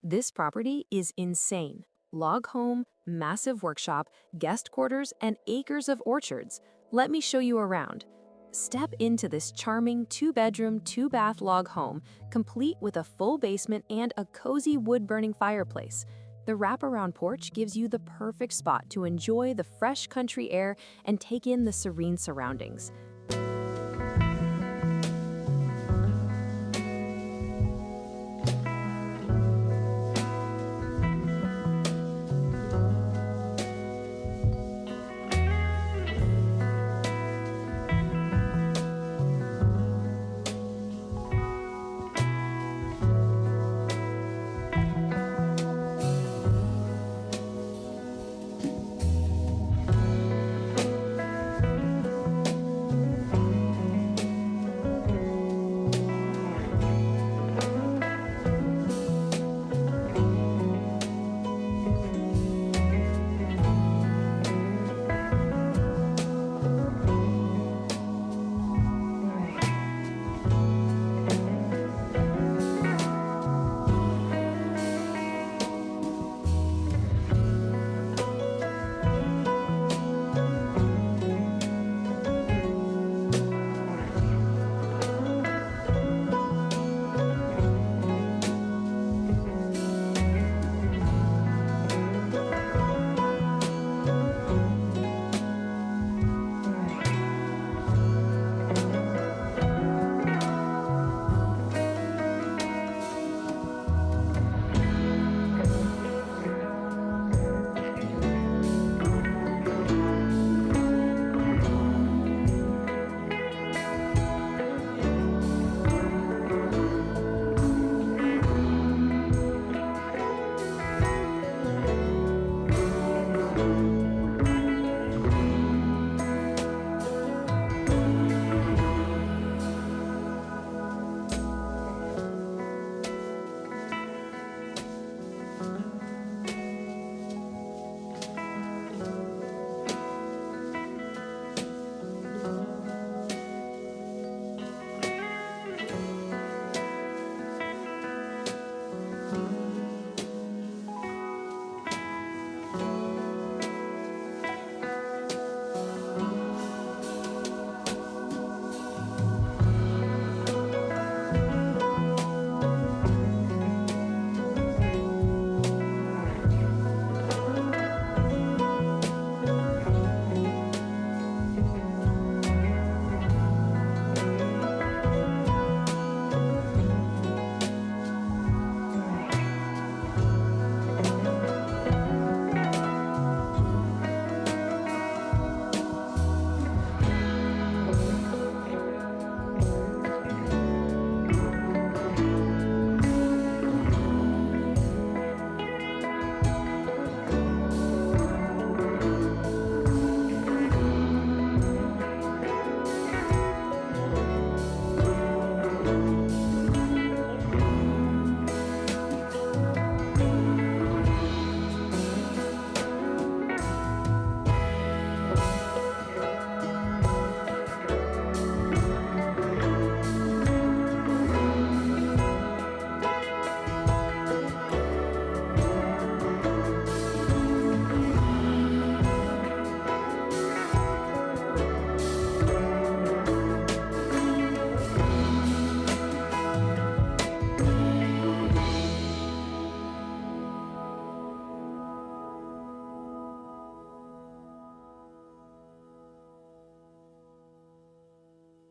This property is insane. Log home, massive workshop, guest quarters, and acres of orchards. Let me show you around. Step into this charming 2-bedroom, 2-bath log home, complete with a full basement and a cozy wood-burning fireplace. The wraparound porch gives you the perfect spot to enjoy the fresh country air and take in the serene surroundings.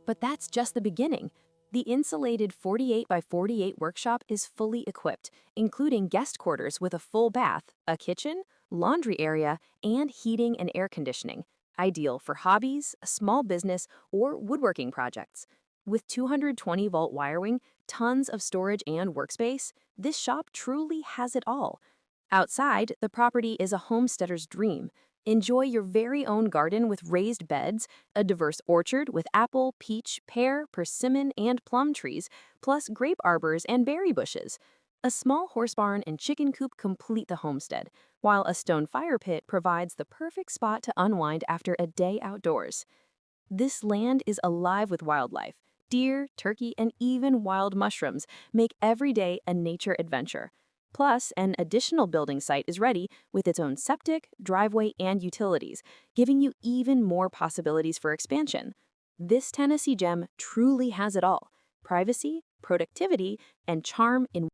But that's just the beginning. The insulated 48 by 48 workshop is fully equipped, including guest quarters with a full bath, a kitchen, laundry area, and heating and air conditioning, ideal for hobbies, a small business, or woodworking projects. With 220-volt wiring, tons of storage and workspace, this shop truly has it all. Outside, the property is a homesteader's dream. Enjoy your very own garden with raised beds, a diverse orchard with apple, peach, pear, persimmon, and plum trees, plus grape arbors and berry bushes. A small horse barn and chicken coop complete the homestead, while a stone fire pit provides the perfect spot to unwind after a day outdoors. This land is alive with wildlife. Deer, turkey, and even wild mushrooms make every day a nature adventure. Plus, an additional building site is ready with its own septic, driveway, and utilities, giving you even more possibilities for expansion. This Tennessee gem truly has it all: privacy, productivity, and charm in